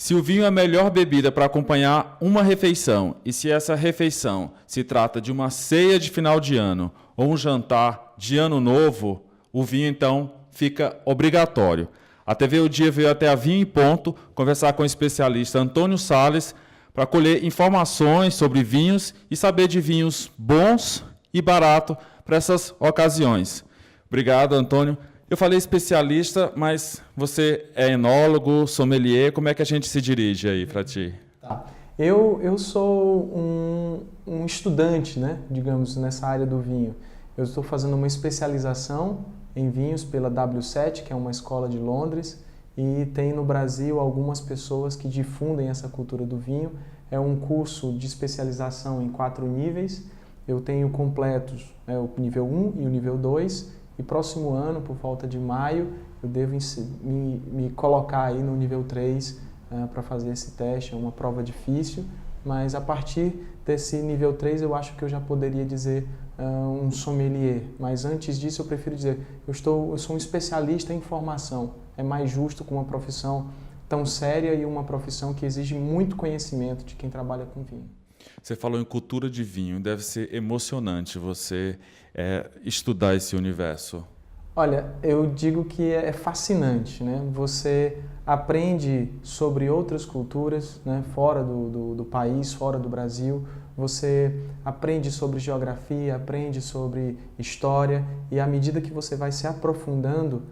Se o vinho é a melhor bebida para acompanhar uma refeição, e se essa refeição se trata de uma ceia de final de ano ou um jantar de ano novo, o vinho então fica obrigatório. A TV O Dia veio até a Vinho em Ponto conversar com o especialista Antônio Sales para colher informações sobre vinhos e saber de vinhos bons e baratos para essas ocasiões. Obrigado, Antônio. Eu falei especialista, mas você é enólogo, sommelier, como é que a gente se dirige aí para ti? Tá. Eu sou um estudante, né, digamos, nessa área do vinho. Eu estou fazendo uma especialização em vinhos pela W7, que é uma escola de Londres, e tem no Brasil algumas pessoas que difundem essa cultura do vinho. É um curso de especialização em 4 níveis. Eu tenho completos o nível 1 e o nível 2. E próximo ano, por volta de maio, eu devo me colocar aí no nível 3 para fazer esse teste. É uma prova difícil, mas a partir desse nível 3 eu acho que eu já poderia dizer um sommelier. Mas antes disso eu prefiro dizer, eu sou um especialista em formação. É mais justo com uma profissão tão séria e uma profissão que exige muito conhecimento de quem trabalha com vinho. Você falou em cultura de vinho, deve ser emocionante você estudar esse universo. Olha, eu digo que é fascinante, né? Você aprende sobre outras culturas, né? Fora do país, fora do Brasil. Você aprende sobre geografia, aprende sobre história e à medida que você vai se aprofundando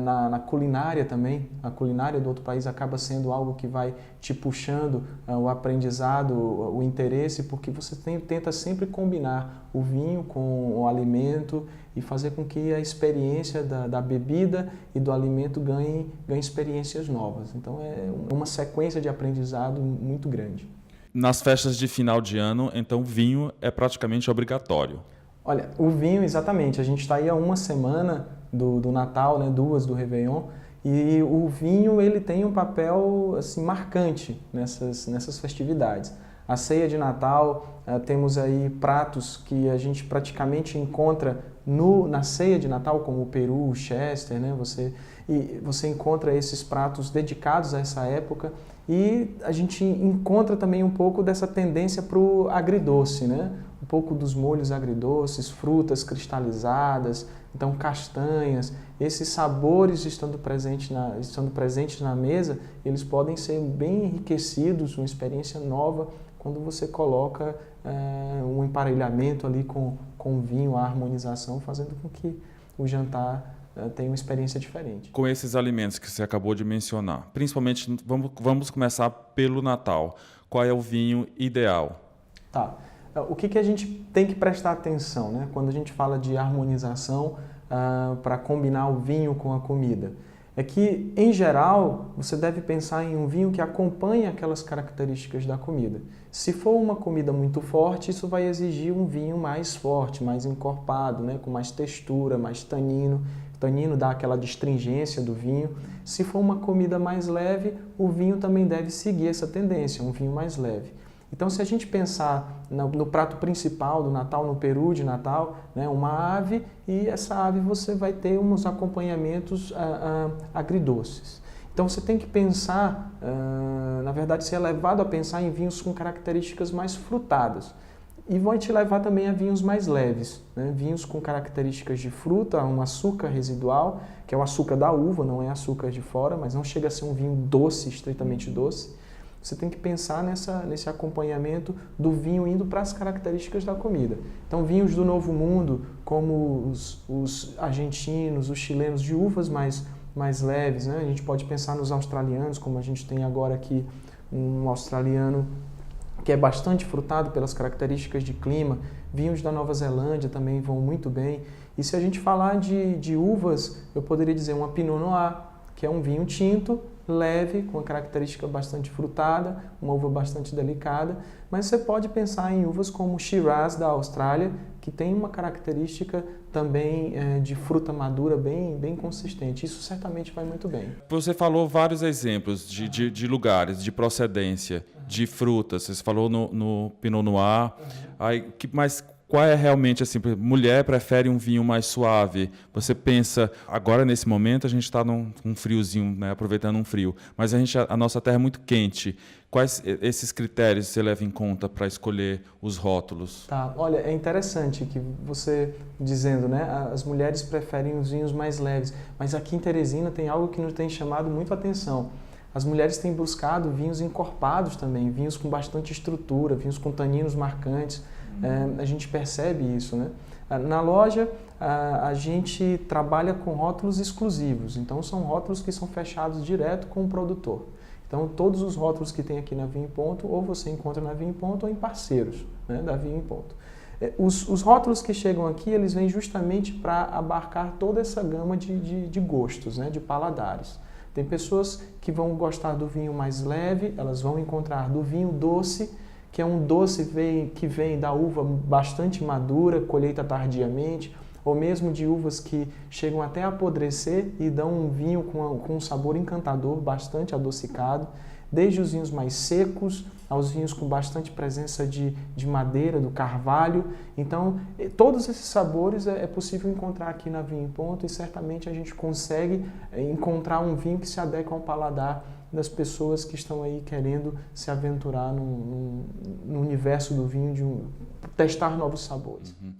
na culinária também, a culinária do outro país acaba sendo algo que vai te puxando o aprendizado, o interesse, porque você tenta sempre combinar o vinho com o alimento e fazer com que a experiência da bebida e do alimento ganhe experiências novas. Então é uma sequência de aprendizado muito grande. Nas festas de final de ano, então, vinho é praticamente obrigatório. Olha, o vinho, exatamente. A gente está aí há uma semana do Natal, né, 2 do Réveillon, e o vinho ele tem um papel assim, marcante nessas festividades. A ceia de Natal, temos aí pratos que a gente praticamente encontra na ceia de Natal, como o peru, o chester, né? Você encontra esses pratos dedicados a essa época e a gente encontra também um pouco dessa tendência para o agridoce, né? Um pouco dos molhos agridoces, frutas cristalizadas, então castanhas. Esses sabores estando presentes na mesa, eles podem ser bem enriquecidos, uma experiência nova quando você coloca um emparelhamento ali com vinho, a harmonização, fazendo com que o jantar tenha uma experiência diferente. Com esses alimentos que você acabou de mencionar, principalmente, vamos começar pelo Natal. Qual é o vinho ideal? Tá. O que a gente tem que prestar atenção, né? Quando a gente fala de harmonização para combinar o vinho com a comida? É que, em geral, você deve pensar em um vinho que acompanhe aquelas características da comida. Se for uma comida muito forte, isso vai exigir um vinho mais forte, mais encorpado, né? Com mais textura, mais tanino. O tanino dá aquela astringência do vinho. Se for uma comida mais leve, o vinho também deve seguir essa tendência, um vinho mais leve. Então, se a gente pensar no prato principal do Natal, no peru de Natal, né, uma ave, e essa ave você vai ter uns acompanhamentos agridoces. Então, você tem que pensar, na verdade, ser levado a pensar em vinhos com características mais frutadas. E vai te levar também a vinhos mais leves, né? Vinhos com características de fruta, um açúcar residual, que é o açúcar da uva, não é açúcar de fora, mas não chega a ser um vinho doce, estritamente doce. Você tem que pensar nesse acompanhamento do vinho indo para as características da comida. Então, vinhos do Novo Mundo, como os argentinos, os chilenos, de uvas mais leves, né? A gente pode pensar nos australianos, como a gente tem agora aqui um australiano que é bastante frutado pelas características de clima. Vinhos da Nova Zelândia também vão muito bem. E se a gente falar de uvas, eu poderia dizer uma Pinot Noir, que é um vinho tinto, leve, com uma característica bastante frutada, uma uva bastante delicada, mas você pode pensar em uvas como Shiraz da Austrália, que tem uma característica também de fruta madura bem consistente. Isso certamente vai muito bem. Você falou vários exemplos de lugares, de procedência, de frutas. Você falou no Pinot Noir. Mas qual é realmente, assim, mulher prefere um vinho mais suave, você pensa, agora nesse momento a gente está num friozinho, né, aproveitando um frio, mas a nossa terra é muito quente. Quais esses critérios você leva em conta para escolher os rótulos? Tá, olha, é interessante que você dizendo, né, as mulheres preferem os vinhos mais leves, mas aqui em Teresina tem algo que nos tem chamado muito a atenção. As mulheres têm buscado vinhos encorpados também, vinhos com bastante estrutura, vinhos com taninos marcantes. A gente percebe isso, né? Na loja, a gente trabalha com rótulos exclusivos, então são rótulos que são fechados direto com o produtor. Então, todos os rótulos que tem aqui na Vinho em Ponto, ou você encontra na Vinho em Ponto ou em parceiros, né, da Vinho em Ponto. Os rótulos que chegam aqui, eles vêm justamente para abarcar toda essa gama de gostos, né, de paladares. Tem pessoas que vão gostar do vinho mais leve, elas vão encontrar do vinho doce, que é um doce que vem da uva bastante madura, colheita tardiamente, ou mesmo de uvas que chegam até a apodrecer e dão um vinho com um sabor encantador, bastante adocicado, desde os vinhos mais secos aos vinhos com bastante presença de madeira, do carvalho. Então, todos esses sabores é possível encontrar aqui na Vinho em Ponto e certamente a gente consegue encontrar um vinho que se adequa ao paladar das pessoas que estão aí querendo se aventurar no universo do vinho, testar novos sabores. Uhum.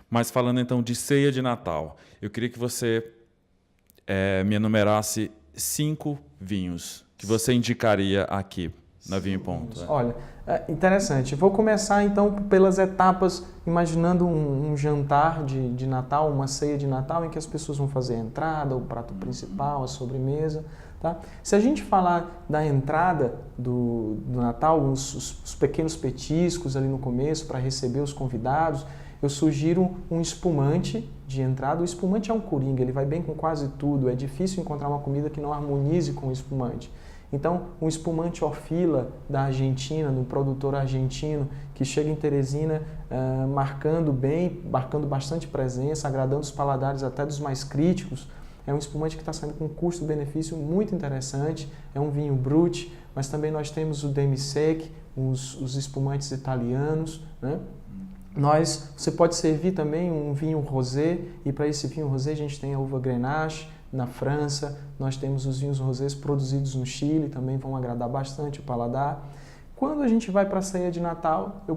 Mas falando então de ceia de Natal, eu queria que você me enumerasse 5 vinhos que você indicaria aqui na Vinho em Ponto. Olha, interessante. Vou começar então pelas etapas, imaginando um jantar de Natal, uma ceia de Natal, em que as pessoas vão fazer a entrada, o prato principal, a sobremesa. Tá? Se a gente falar da entrada do Natal, os pequenos petiscos ali no começo para receber os convidados, eu sugiro um espumante de entrada. O espumante é um coringa, ele vai bem com quase tudo. É difícil encontrar uma comida que não harmonize com o espumante. Então, um espumante Orfila da Argentina, do produtor argentino, que chega em Teresina marcando bastante presença, agradando os paladares até dos mais críticos. É um espumante que está saindo com um custo-benefício muito interessante. É um vinho Brut, mas também nós temos o Demi-Sec, os espumantes italianos, né? Você pode servir também um vinho rosé, e para esse vinho rosé a gente tem a uva Grenache na França, nós temos os vinhos rosés produzidos no Chile, também vão agradar bastante o paladar. Quando a gente vai para a ceia de Natal, eu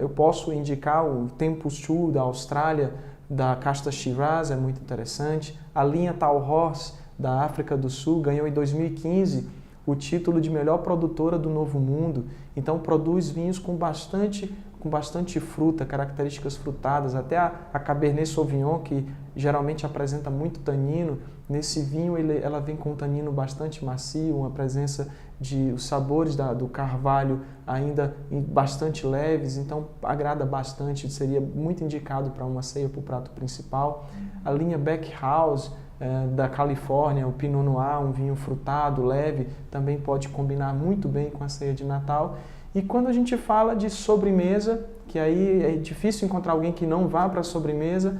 posso indicar o Tempo-Chu da Austrália, da casta Shiraz, é muito interessante. A linha Tall Horse da África do Sul ganhou em 2015 o título de melhor produtora do Novo Mundo, então produz vinhos com bastante fruta, características frutadas, até a Cabernet Sauvignon, que geralmente apresenta muito tanino, nesse vinho ela vem com um tanino bastante macio, uma presença de os sabores do carvalho ainda bastante leves, então agrada bastante, seria muito indicado para uma ceia, para o prato principal. A linha Backhouse da Califórnia, o Pinot Noir, um vinho frutado, leve, também pode combinar muito bem com a ceia de Natal. E quando a gente fala de sobremesa, que aí é difícil encontrar alguém que não vá para a sobremesa,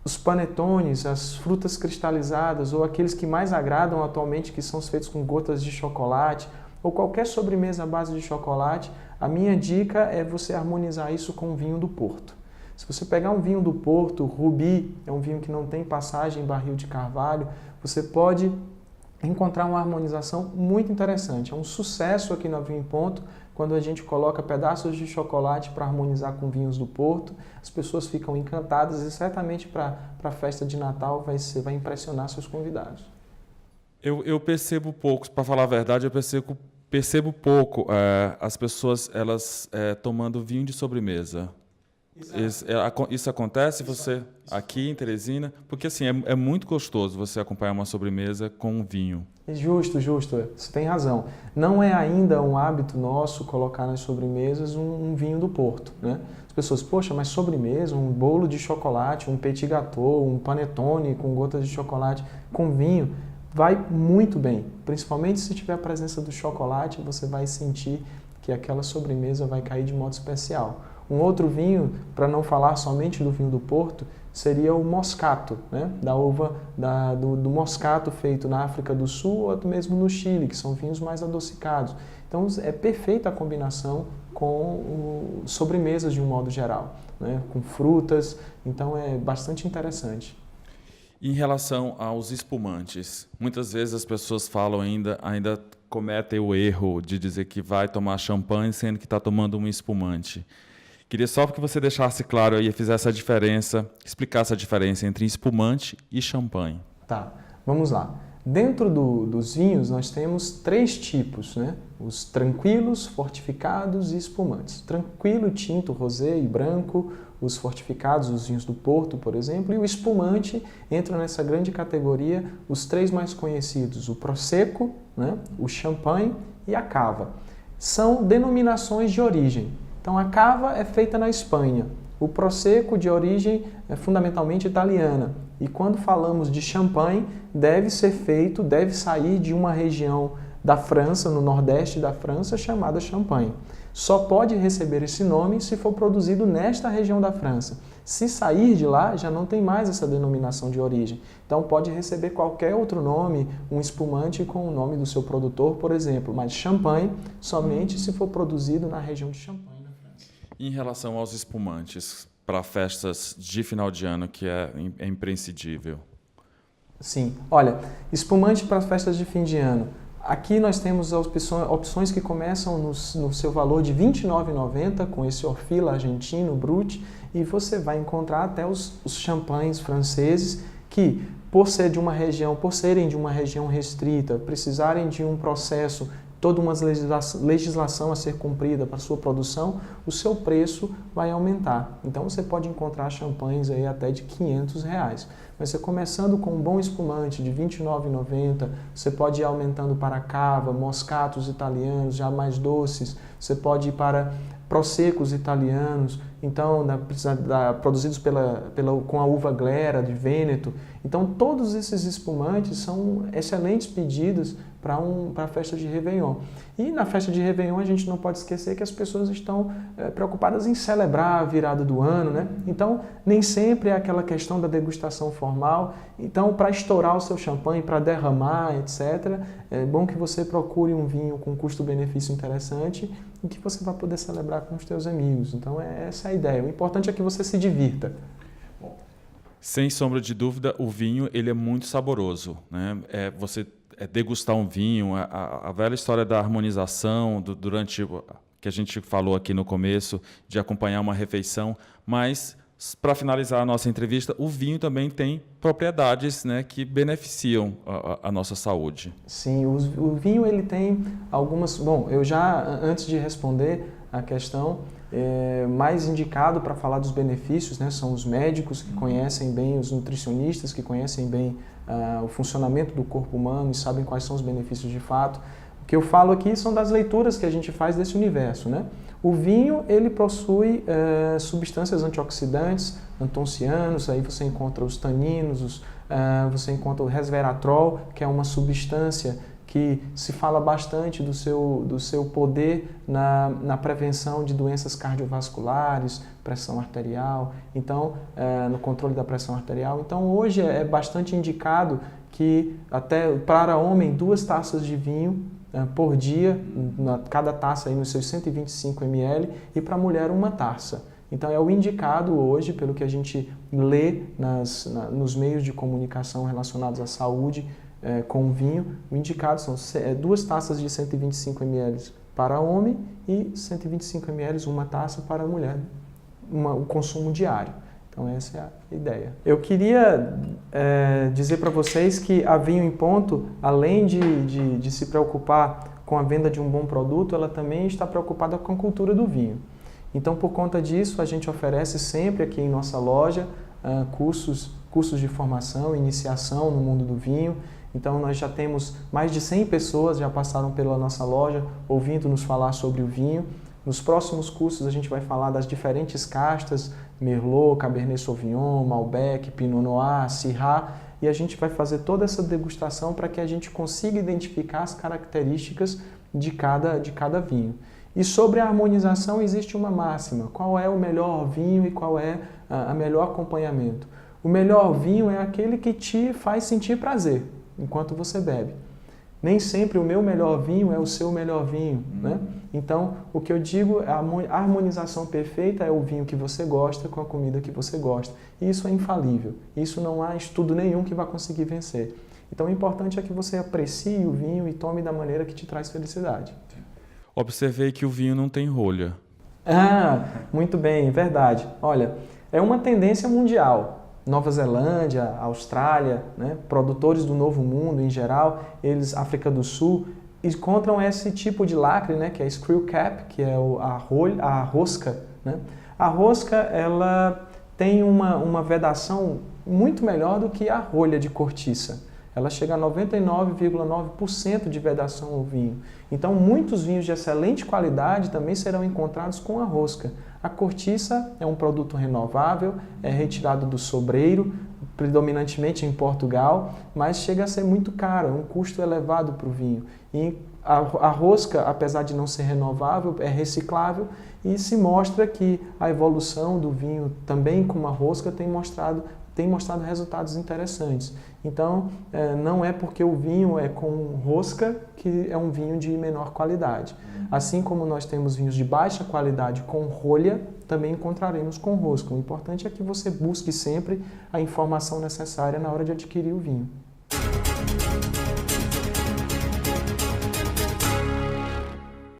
os panetones, as frutas cristalizadas ou aqueles que mais agradam atualmente, que são feitos com gotas de chocolate, ou qualquer sobremesa à base de chocolate, a minha dica é você harmonizar isso com o vinho do Porto. Se você pegar um vinho do Porto, Rubi, é um vinho que não tem passagem em barril de carvalho, você pode encontrar uma harmonização muito interessante. É um sucesso aqui no Vinho em Ponto, quando a gente coloca pedaços de chocolate para harmonizar com vinhos do Porto. As pessoas ficam encantadas e certamente para a festa de Natal vai impressionar seus convidados. Eu percebo pouco, para falar a verdade, eu percebo pouco as pessoas tomando vinho de sobremesa. Isso acontece aqui em Teresina? Porque assim, é muito gostoso você acompanhar uma sobremesa com um vinho. Justo, você tem razão. Não é ainda um hábito nosso colocar nas sobremesas um vinho do Porto, né? As pessoas, poxa, mas sobremesa, um bolo de chocolate, um petit gâteau, um panetone com gotas de chocolate com vinho, vai muito bem. Principalmente se tiver a presença do chocolate, você vai sentir que aquela sobremesa vai cair de modo especial. Um outro vinho, para não falar somente do vinho do Porto, seria o Moscato, né? Da uva do Moscato feito na África do Sul ou até mesmo no Chile, que são vinhos mais adocicados. Então é perfeita a combinação com sobremesas de um modo geral, né? Com frutas, então é bastante interessante. Em relação aos espumantes, muitas vezes as pessoas falam ainda cometem o erro de dizer que vai tomar champanhe sendo que está tomando um espumante. Queria só que você deixasse claro aí, fizesse a diferença, explicasse a diferença entre espumante e champanhe. Tá, vamos lá. Dentro dos vinhos nós temos 3 tipos, né? Os tranquilos, fortificados e espumantes. Tranquilo, tinto, rosé e branco, os fortificados, os vinhos do Porto, por exemplo, e o espumante entra nessa grande categoria, os 3 mais conhecidos, o Prosecco, né? O Champagne e a Cava. São denominações de origem. Então a Cava é feita na Espanha, o Prosecco de origem é fundamentalmente italiana. E quando falamos de champanhe, deve sair de uma região da França, no nordeste da França, chamada Champagne. Só pode receber esse nome se for produzido nesta região da França. Se sair de lá, já não tem mais essa denominação de origem. Então pode receber qualquer outro nome, um espumante com o nome do seu produtor, por exemplo, mas champanhe somente se for produzido na região de Champagne, na França. Em relação aos espumantes, para festas de final de ano, que é imprescindível? Sim, olha, espumante para festas de fim de ano. Aqui nós temos opções que começam no seu valor de R$ 29,90 com esse Orfila argentino Brut, e você vai encontrar até os champanhes franceses que, por serem de uma região restrita, precisarem de um processo, toda uma legislação a ser cumprida para a sua produção, o seu preço vai aumentar. Então você pode encontrar champanhes aí até de R$ 500. Mas você começando com um bom espumante de R$ 29,90, você pode ir aumentando para cava, moscatos italianos já mais doces, você pode ir para proseccos italianos, então produzidos com a uva glera de Vêneto. Então todos esses espumantes são excelentes pedidos para a festa de Réveillon. E na festa de Réveillon a gente não pode esquecer que as pessoas estão preocupadas em celebrar a virada do ano, né? Então nem sempre é aquela questão da degustação formal. Então para estourar o seu champanhe, para derramar, etc., é bom que você procure um vinho com custo-benefício interessante e que você vai poder celebrar com os seus amigos. Então essa é a ideia. O importante é que você se divirta. Sem sombra de dúvida, o vinho ele é muito saboroso, né? Você degustar um vinho, a velha história da harmonização, durante que a gente falou aqui no começo, de acompanhar uma refeição, mas para finalizar a nossa entrevista, o vinho também tem propriedades, né, que beneficiam a nossa saúde. Sim, o vinho ele tem algumas... Bom, eu já, antes de responder a questão, mais indicado para falar dos benefícios, né, são os médicos que conhecem bem, os nutricionistas que conhecem bem o funcionamento do corpo humano e sabem quais são os benefícios de fato. O que eu falo aqui são das leituras que a gente faz desse universo, né? O vinho, ele possui substâncias antioxidantes, antoncianos, aí você encontra os taninos, você encontra o resveratrol, que é uma substância que se fala bastante do seu poder na prevenção de doenças cardiovasculares, pressão arterial, então, no controle da pressão arterial. Então, hoje é bastante indicado que, até para homem, 2 taças de vinho por dia, cada taça aí nos seus 125 ml, e para mulher 1 taça. Então é o indicado hoje, pelo que a gente lê nos meios de comunicação relacionados à saúde com o vinho, o indicado são 2 taças de 125 ml para homem e 125 ml 1 taça para mulher, o consumo diário. Então essa é a ideia. Eu queria dizer para vocês que a Vinho em Ponto, além de se preocupar com a venda de um bom produto, ela também está preocupada com a cultura do vinho. Então, por conta disso, a gente oferece sempre aqui em nossa loja cursos de formação, iniciação no mundo do vinho. Então, nós já temos mais de 100 pessoas já passaram pela nossa loja ouvindo-nos falar sobre o vinho. Nos próximos cursos a gente vai falar das diferentes castas, Merlot, Cabernet Sauvignon, Malbec, Pinot Noir, Syrah, e a gente vai fazer toda essa degustação para que a gente consiga identificar as características de cada vinho. E sobre a harmonização existe uma máxima: qual é o melhor vinho e qual é o melhor acompanhamento. O melhor vinho é aquele que te faz sentir prazer enquanto você bebe. Nem sempre o meu melhor vinho é o seu melhor vinho, né? Então, o que eu digo, a harmonização perfeita é o vinho que você gosta com a comida que você gosta. E isso é infalível. Isso não há estudo nenhum que vai conseguir vencer. Então, o importante é que você aprecie o vinho e tome da maneira que te traz felicidade. Observei que o vinho não tem rolha. Ah, muito bem, verdade. Olha, é uma tendência mundial. Nova Zelândia, Austrália, né, produtores do Novo Mundo em geral, África do Sul, encontram esse tipo de lacre, né, que é screw cap, que é a rosca. Né? A rosca ela tem uma vedação muito melhor do que a rolha de cortiça. Ela chega a 99,9% de vedação ao vinho. Então, muitos vinhos de excelente qualidade também serão encontrados com a rosca. A cortiça é um produto renovável, é retirado do sobreiro, predominantemente em Portugal, mas chega a ser muito caro, é um custo elevado para o vinho. E a rosca, apesar de não ser renovável, é reciclável e se mostra que a evolução do vinho também com a rosca tem mostrado resultados interessantes. Então, não é porque o vinho é com rosca que é um vinho de menor qualidade. Assim como nós temos vinhos de baixa qualidade com rolha, também encontraremos com rosca. O importante é que você busque sempre a informação necessária na hora de adquirir o vinho.